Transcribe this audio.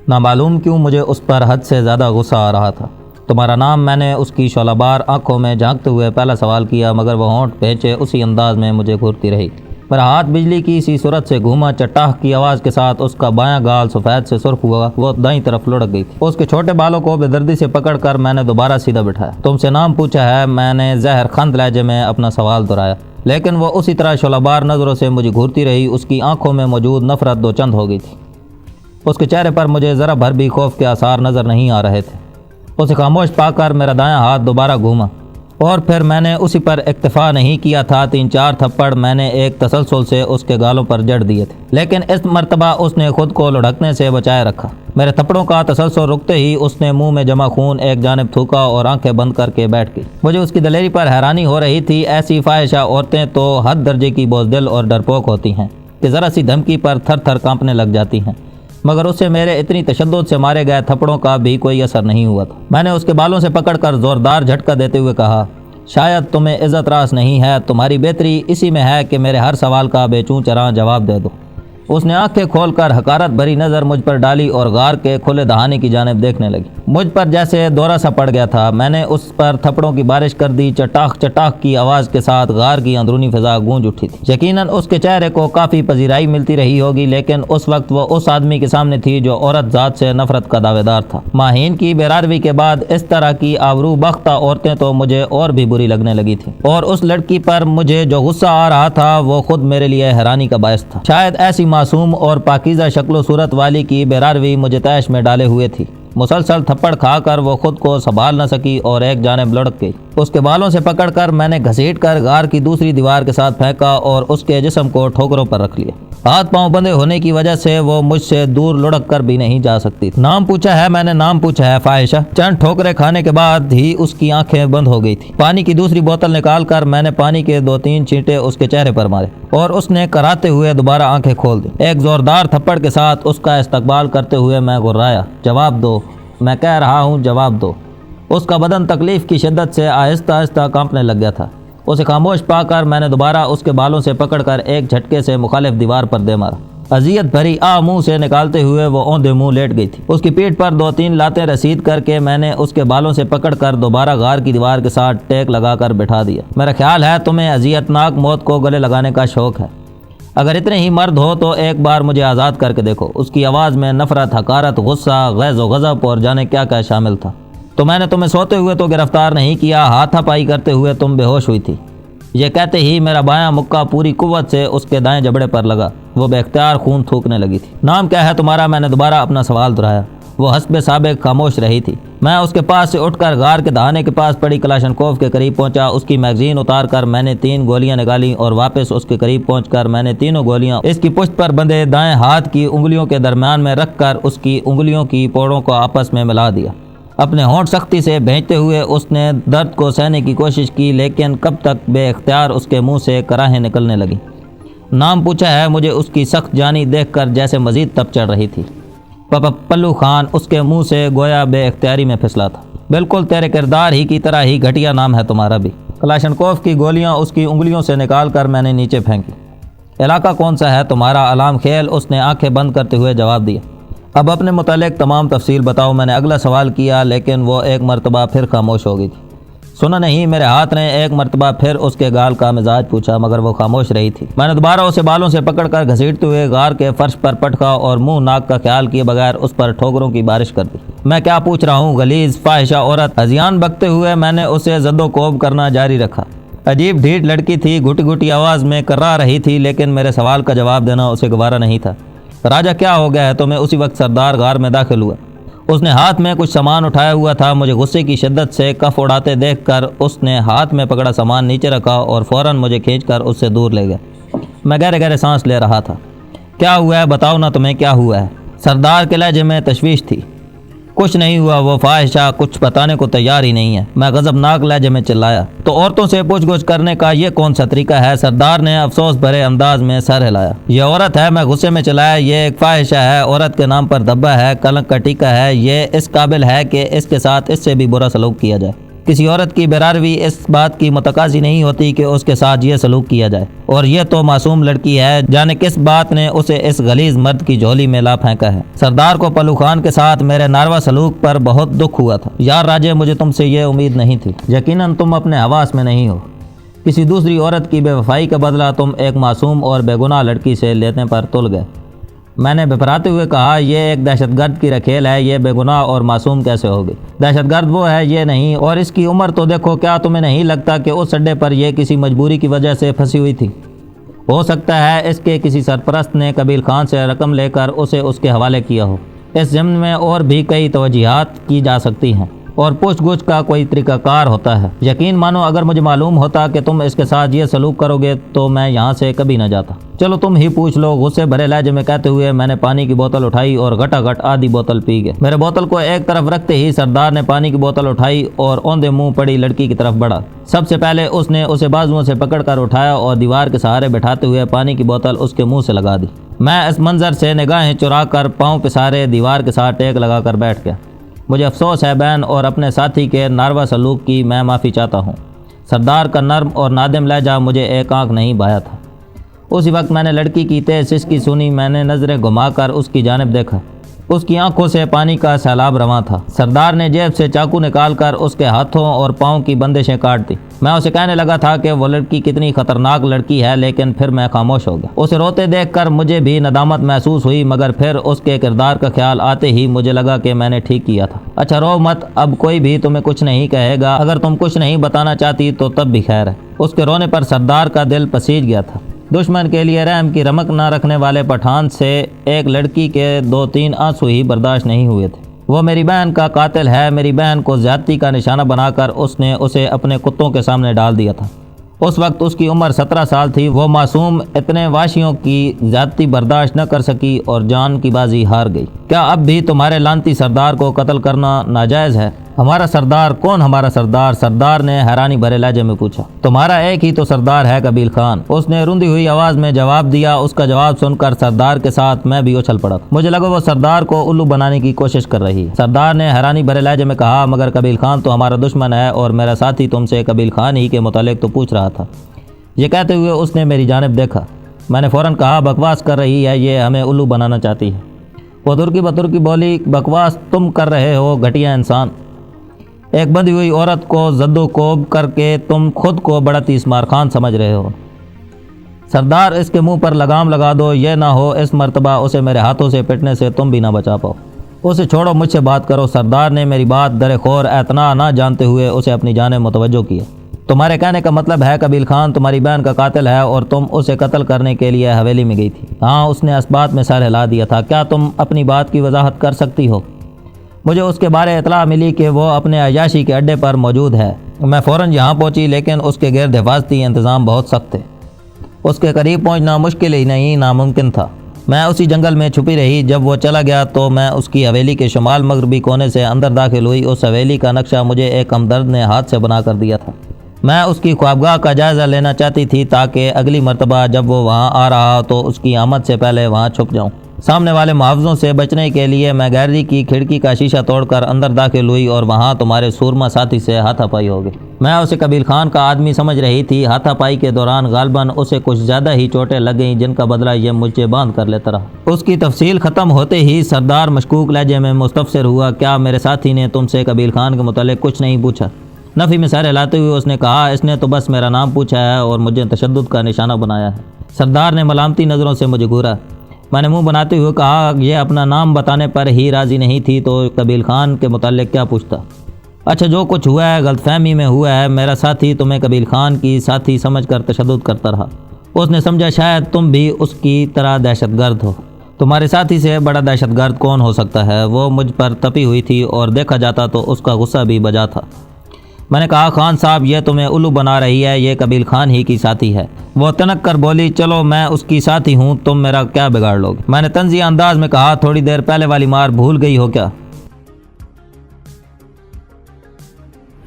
نامعلوم کیوں مجھے اس پر حد سے زیادہ غصہ آ رہا تھا۔ تمہارا نام؟ میں نے اس کی شعلہ بار آنکھوں میں جھانکتے ہوئے پہلا سوال کیا، مگر وہ ہونٹ پہنچے اسی انداز میں مجھے گھورتی رہی۔ میرا ہاتھ بجلی کی سی صورت سے گھوما، چٹاخ کی آواز کے ساتھ اس کا بایاں گال سفید سے سرخ ہوا، وہ دائیں طرف لڑک گئی تھی۔ اس کے چھوٹے بالوں کو بے دردی سے پکڑ کر میں نے دوبارہ سیدھا بٹھایا۔ تم سے نام پوچھا ہے؟ میں نے زہر خند لہجے میں اپنا سوال دہرایا، لیکن وہ اسی طرح شعلہ بار نظروں سے مجھے گھورتی رہی۔ اس کی آنکھوں میں موجود نفرت دو چند ہو گئی تھی۔ اس کے چہرے پر مجھے ذرا بھر بھی خوف کے آثار نظر نہیں آ رہے تھے۔ اسے خاموش پا کر میرا دایاں ہاتھ دوبارہ گھوما، اور پھر میں نے اسی پر اکتفا نہیں کیا تھا۔ 3-4 تھپڑ میں نے ایک تسلسل سے اس کے گالوں پر جڑ دیے تھے، لیکن اس مرتبہ اس نے خود کو لڑکنے سے بچائے رکھا۔ میرے تھپڑوں کا تسلسل رکتے ہی اس نے منہ میں جمع خون ایک جانب تھوکا اور آنکھیں بند کر کے بیٹھ گئی۔ مجھے اس کی دلیری پر حیرانی ہو رہی تھی۔ ایسی فاحشہ عورتیں تو حد درجے کی بزدل اور ڈرپوک ہوتی ہیں کہ ذرا سی دھمکی پر تھر تھر کانپنے لگ جاتی ہیں، مگر اسے میرے اتنی تشدد سے مارے گئے تھپڑوں کا بھی کوئی اثر نہیں ہوا تھا۔ میں نے اس کے بالوں سے پکڑ کر زوردار جھٹکا دیتے ہوئے کہا، شاید تمہیں عزت راس نہیں ہے، تمہاری بہتری اسی میں ہے کہ میرے ہر سوال کا بے چوں چراں جواب دے دو۔ اس نے آنکھیں کھول کر حقارت بھری نظر مجھ پر ڈالی اور غار کے کھلے دہانے کی جانب دیکھنے لگی۔ مجھ پر جیسے دورہ سا پڑ گیا تھا۔ میں نے اس پر تھپڑوں کی بارش کر دی۔ چٹاخ چٹاخ کی آواز کے ساتھ غار کی اندرونی فضا گونج اٹھی تھی۔ یقیناً اس کے چہرے کو کافی پذیرائی ملتی رہی ہوگی، لیکن اس وقت وہ اس آدمی کے سامنے تھی جو عورت ذات سے نفرت کا دعوے دار تھا۔ ماہین کی بے-راروی کے بعد اس طرح کی آبرو بختہ عورتیں تو مجھے اور بھی بری لگنے لگی تھیں، اور اس لڑکی پر مجھے جو غصہ آ رہا تھا وہ خود میرے لیے حیرانی کا باعث تھا۔ شاید ایسی معصوم اور پاکیزہ شکل و صورت والی کی بے-راروی مجھے طیش میں ڈالے ہوئے تھی۔ مسلسل تھپڑ کھا کر وہ خود کو سنبھال نہ سکی اور ایک جانب لڑک گئی۔ اس کے بالوں سے پکڑ کر میں نے گھسیٹ کر غار کی دوسری دیوار کے ساتھ پھینکا اور اس کے جسم کو ٹھوکروں پر رکھ لیا۔ ہاتھ پاؤں بندھے ہونے کی وجہ سے وہ مجھ سے دور لڑک کر بھی نہیں جا سکتی۔ نام پوچھا ہے؟ میں نے نام پوچھا ہے فاحشہ۔ چند ٹھوکریں کھانے کے بعد ہی اس کی آنکھیں بند ہو گئی تھی۔ پانی کی دوسری بوتل نکال کر میں نے پانی کے 2-3 چھینٹے اس کے چہرے پر مارے اور اس نے کراتے ہوئے دوبارہ آنکھیں کھول دی۔ ایک زوردار تھپڑ کے ساتھ اس کا استقبال کرتے ہوئے میں گھرایا، جواب دو، میں کہہ رہا ہوں جواب دو۔ اس کا بدن تکلیف کی شدت سے آہستہ آہستہ کانپنے لگ گیا تھا۔ اسے خاموش پا کر میں نے دوبارہ اس کے بالوں سے پکڑ کر ایک جھٹکے سے مخالف دیوار پر دے مارا۔ اذیت بھری منہ سے نکالتے ہوئے وہ اوندے منہ لیٹ گئی تھی۔ اس کی پیٹھ پر 2-3 لاتیں رسید کر کے میں نے اس کے بالوں سے پکڑ کر دوبارہ غار کی دیوار کے ساتھ ٹیک لگا کر بٹھا دیا۔ میرا خیال ہے تمہیں اذیت ناک موت کو گلے لگانے کا شوق ہے۔ اگر اتنے ہی مرد ہو تو ایک بار مجھے آزاد کر کے دیکھو۔ اس کی آواز میں نفرت، حقارت، غصہ، غیظ و غضب اور جانے کیا کیا شامل تھا۔ تو میں نے تمہیں سوتے ہوئے تو گرفتار نہیں کیا، ہاتھا پائی کرتے ہوئے تم بے ہوش ہوئی تھی۔ یہ کہتے ہی میرا بایاں مکہ پوری قوت سے اس کے دائیں جبڑے پر لگا۔ وہ بے اختیار خون تھوکنے لگی تھی۔ نام کیا ہے تمہارا؟ میں نے دوبارہ اپنا سوال دہرایا۔ وہ حسب سابق خاموش رہی تھی۔ میں اس کے پاس سے اٹھ کر غار کے دہانے کے پاس پڑی کلاشنکوف کے قریب پہنچا۔ اس کی میگزین اتار کر میں نے 3 گولیاں نکالیں اور واپس اس کے قریب پہنچ کر میں نے تینوں گولیاں اس کی پشت پر بندھے دائیں ہاتھ کی انگلیوں کے درمیان میں رکھ کر اس کی انگلیوں کی پوڑوں کو آپس میں ملا دیا۔ اپنے ہونٹ سختی سے بھینچتے ہوئے اس نے درد کو سہنے کی کوشش کی، لیکن کب تک بے اختیار اس کے منہ سے کراہیں نکلنے لگیں۔ نام پوچھا ہے؟ مجھے اس کی سخت جانی دیکھ کر جیسے مزید تپ چڑھ رہی تھی۔ پاپا پلو خان اس کے منہ سے گویا بے اختیاری میں پھسلا تھا۔ بالکل تیرے کردار ہی کی طرح ہی گھٹیا نام ہے تمہارا بھی۔ کلاشنکوف کی گولیاں اس کی انگلیوں سے نکال کر میں نے نیچے پھینکی۔ علاقہ کون سا ہے تمہارا؟ علام خیل، اس نے آنکھیں بند کرتے ہوئے جواب دیا۔ اب اپنے متعلق تمام تفصیل بتاؤ، میں نے اگلا سوال کیا، لیکن وہ ایک مرتبہ پھر خاموش ہو گئی تھی۔ سنا نہیں؟ میرے ہاتھ نے ایک مرتبہ پھر اس کے گال کا مزاج پوچھا، مگر وہ خاموش رہی تھی۔ میں نے دوبارہ اسے بالوں سے پکڑ کر گھسیٹتے ہوئے غار کے فرش پر پٹکا اور منہ ناک کا خیال کیے بغیر اس پر ٹھوکروں کی بارش کر دی۔ میں کیا پوچھ رہا ہوں؟ غلیظ فاحشہ عورت! ہذیان بکتے ہوئے میں نے اسے زد و کوب کرنا جاری رکھا۔ عجیب ڈھیٹ لڑکی تھی، گھٹی گھٹی آواز میں کرا رہی تھی، لیکن میرے سوال کا جواب دینا اسے گوارا نہیں تھا۔ راجہ کیا ہو گیا ہے تمہیں؟ اسی وقت سردار غار میں داخل ہوا۔ اس نے ہاتھ میں کچھ سامان اٹھایا ہوا تھا۔ مجھے غصے کی شدت سے کف اڑاتے دیکھ کر اس نے ہاتھ میں پکڑا سامان نیچے رکھا اور فوراً مجھے کھینچ کر اس سے دور لے گیا۔ میں گہرے گہرے سانس لے رہا تھا۔ کیا ہوا ہے؟ بتاؤ نا تمہیں کیا ہوا ہے؟ سردار کے لہجے میں تشویش تھی۔ کچھ نہیں ہوا، وہ فاحشہ کچھ بتانے کو تیار ہی نہیں ہے، میں غضبناک لہجے میں چلایا۔ تو عورتوں سے پوچھ گچھ کرنے کا یہ کون سا طریقہ ہے؟ سردار نے افسوس بھرے انداز میں سر ہلایا۔ یہ عورت ہے، میں غصے میں چلایا، یہ ایک فاحشہ ہے، عورت کے نام پر دھبا ہے، کلنک کا ٹیکہ ہے، یہ اس قابل ہے کہ اس کے ساتھ اس سے بھی برا سلوک کیا جائے۔ کسی عورت کی بےراروی اس بات کی متقاضی نہیں ہوتی کہ اس کے ساتھ یہ سلوک کیا جائے، اور یہ تو معصوم لڑکی ہے، جانے کس بات نے اسے اس غلیظ مرد کی جھولی میں لا پھینکا ہے۔ سردار کو پلو خان کے ساتھ میرے ناروا سلوک پر بہت دکھ ہوا تھا۔ یار راجے، مجھے تم سے یہ امید نہیں تھی۔ یقیناً تم اپنے حواس میں نہیں ہو۔ کسی دوسری عورت کی بے وفائی کا بدلہ تم ایک معصوم اور بے گناہ لڑکی سے لینے پر تل گئے۔ میں نے بھرپراتے ہوئے کہا، یہ ایک دہشت گرد کی رکھیل ہے، یہ بے گناہ اور معصوم کیسے ہوگی؟ دہشت گرد وہ ہے، یہ نہیں، اور اس کی عمر تو دیکھو۔ کیا تمہیں نہیں لگتا کہ اس اڈے پر یہ کسی مجبوری کی وجہ سے پھنسی ہوئی تھی؟ ہو سکتا ہے اس کے کسی سرپرست نے قبیل خان سے رقم لے کر اسے اس کے حوالے کیا ہو۔ اس ضمن میں اور بھی کئی توجیہات کی جا سکتی ہیں، اور پوچھ گچھ کا کوئی طریقہ کار ہوتا ہے۔ یقین مانو اگر مجھے معلوم ہوتا کہ تم اس کے ساتھ یہ سلوک کرو گے تو میں یہاں سے کبھی نہ جاتا۔ چلو تم ہی پوچھ لو، غصے بھرے لہجے میں کہتے ہوئے میں نے پانی کی بوتل اٹھائی اور گھٹا گھٹ آدھی بوتل پی گئے۔ میرے بوتل کو ایک طرف رکھتے ہی سردار نے پانی کی بوتل اٹھائی اور اوندے منہ پڑی لڑکی کی طرف بڑھا۔ سب سے پہلے اس نے اسے بازوؤں سے پکڑ کر اٹھایا اور دیوار کے سہارے بٹھاتے ہوئے پانی کی بوتل اس کے منہ سے لگا دی۔ میں اس منظر سے نگاہیں چرا کر پاؤں پسارے دیوار کے ساتھ ٹیک لگا کر بیٹھ گیا۔ مجھے افسوس ہے بہن، اور اپنے ساتھی کے ناروا سلوک کی میں معافی چاہتا ہوں۔ سردار کا نرم اور نادم لہجہ مجھے ایک آنکھ نہیں بھایا تھا۔ اسی وقت میں نے لڑکی کی تیز سسکی سنی۔ میں نے نظریں گھما کر اس کی جانب دیکھا۔ اس کی آنکھوں سے پانی کا سیلاب رواں تھا۔ سردار نے جیب سے چاقو نکال کر اس کے ہاتھوں اور پاؤں کی بندشیں کاٹ دی۔ میں اسے کہنے لگا تھا کہ وہ لڑکی کتنی خطرناک لڑکی ہے، لیکن پھر میں خاموش ہو گیا۔ اسے روتے دیکھ کر مجھے بھی ندامت محسوس ہوئی، مگر پھر اس کے کردار کا خیال آتے ہی مجھے لگا کہ میں نے ٹھیک کیا تھا۔ اچھا رو مت، اب کوئی بھی تمہیں کچھ نہیں کہے گا۔ اگر تم کچھ نہیں بتانا چاہتی تو تب بھی خیر ہے۔ اس کے رونے پر سردار کا دل پسیج گیا تھا۔ دشمن کے لیے رحم کی رمق نہ رکھنے والے پٹھان سے ایک لڑکی کے 2-3 آنسو ہی برداشت نہیں ہوئے تھے۔ وہ میری بہن کا قاتل ہے۔ میری بہن کو زیادتی کا نشانہ بنا کر اس نے اسے اپنے کتوں کے سامنے ڈال دیا تھا۔ اس وقت اس کی عمر 17 سال تھی۔ وہ معصوم اتنے واشیوں کی زیادتی برداشت نہ کر سکی اور جان کی بازی ہار گئی۔ کیا اب بھی تمہارے لانتی سردار کو قتل کرنا ناجائز ہے؟ ہمارا سردار؟ کون ہمارا سردار؟ سردار نے حیرانی بھرے لہجے میں پوچھا۔ تمہارا ایک ہی تو سردار ہے، قبیل خان، اس نے روندی ہوئی آواز میں جواب دیا۔ اس کا جواب سن کر سردار کے ساتھ میں بھی اچھل پڑا۔ مجھے لگا وہ سردار کو الو بنانے کی کوشش کر رہی ہے۔ سردار نے حیرانی بھرے لہجے میں کہا، مگر قبیل خان تو ہمارا دشمن ہے، اور میرا ساتھی تم سے قبیل خان ہی کے متعلق تو پوچھ رہا تھا۔ یہ کہتے ہوئے اس نے میری جانب دیکھا۔ میں نے فوراً کہا، بکواس کر رہی ہے، یہ ہمیں الو بنانا چاہتی ہے۔ وہ ترکی بترکی بولی، بکواس تم کر رہے ہو گھٹیا انسان۔ ایک بندھی ہوئی عورت کو زد و کوب کر کے تم خود کو بڑا تیسمار خان سمجھ رہے ہو۔ سردار، اس کے منہ پر لگام لگا دو، یہ نہ ہو اس مرتبہ اسے میرے ہاتھوں سے پٹنے سے تم بھی نہ بچا پاؤ۔ اسے چھوڑو، مجھ سے بات کرو۔ سردار نے میری بات درخور اعتنا نہ جانتے ہوئے اسے اپنی جانب متوجہ کیا۔ تمہارے کہنے کا مطلب ہے قبیل خان تمہاری بہن کا قاتل ہے اور تم اسے قتل کرنے کے لیے حویلی میں گئی تھی؟ ہاں، اس نے اسبات میں سر ہلا دیا تھا۔ کیا تم اپنی بات کی وضاحت کر سکتی ہو؟ مجھے اس کے بارے اطلاع ملی کہ وہ اپنے عیاشی کے اڈے پر موجود ہے۔ میں فوراً یہاں پہنچی، لیکن اس کے گرد حفاظتی انتظام بہت سخت تھے۔ اس کے قریب پہنچنا مشکل ہی نہیں، ناممکن تھا۔ میں اسی جنگل میں چھپی رہی۔ جب وہ چلا گیا تو میں اس کی حویلی کے شمال مغربی کونے سے اندر داخل ہوئی۔ اس حویلی کا نقشہ مجھے ایک ہمدرد نے ہاتھ سے بنا کر دیا تھا۔ میں اس کی خوابگاہ کا جائزہ لینا چاہتی تھی تاکہ اگلی مرتبہ جب وہ وہاں آ رہا تو اس کی آمد سے پہلے وہاں چھپ جاؤں۔ سامنے والے محافظوں سے بچنے کے لیے میں گیلری کی کھڑکی کا شیشہ توڑ کر اندر داخل ہوئی اور وہاں تمہارے سورما ساتھی سے ہاتھا پائی ہو گئی۔ میں اسے قبیل خان کا آدمی سمجھ رہی تھی۔ ہاتھا پائی کے دوران غالباً اسے کچھ زیادہ ہی چوٹیں لگ گئیں، جن کا بدلہ یہ مجھے باندھ کر لیتا رہا۔ اس کی تفصیل ختم ہوتے ہی سردار مشکوک لہجے میں مستفسر ہوا، کیا میرے ساتھی نے تم سے قبیل خان کے متعلق کچھ نہیں پوچھا؟ نفی میں سر ہلاتے ہوئے اس نے کہا، اس نے تو بس میرا نام پوچھا ہے اور مجھے تشدد کا نشانہ بنایا ہے۔ سردار نے ملامتی نظروں سے مجھے گھورا۔ میں نے منہ بناتے ہوئے کہا، یہ اپنا نام بتانے پر ہی راضی نہیں تھی تو قبیل خان کے متعلق کیا پوچھتا؟ اچھا، جو کچھ ہوا ہے غلط فہمی میں ہوا ہے۔ میرا ساتھی تمہیں قبیل خان کی ساتھی سمجھ کر تشدد کرتا رہا۔ اس نے سمجھا شاید تم بھی اس کی طرح دہشت گرد ہو۔ تمہارے ساتھی سے بڑا دہشت گرد کون ہو سکتا ہے؟ وہ مجھ پر تپی ہوئی تھی اور دیکھا جاتا تو اس کا غصہ بھی بجا تھا۔ میں نے کہا، خان صاحب یہ تمہیں الو بنا رہی ہے، یہ قبیل خان ہی کی ساتھی ہے۔ وہ تنک کر بولی، چلو میں اس کی ساتھی ہوں، تم میرا کیا بگاڑ لوگے؟ میں نے طنزیہ انداز میں کہا، تھوڑی دیر پہلے والی مار بھول گئی ہو کیا؟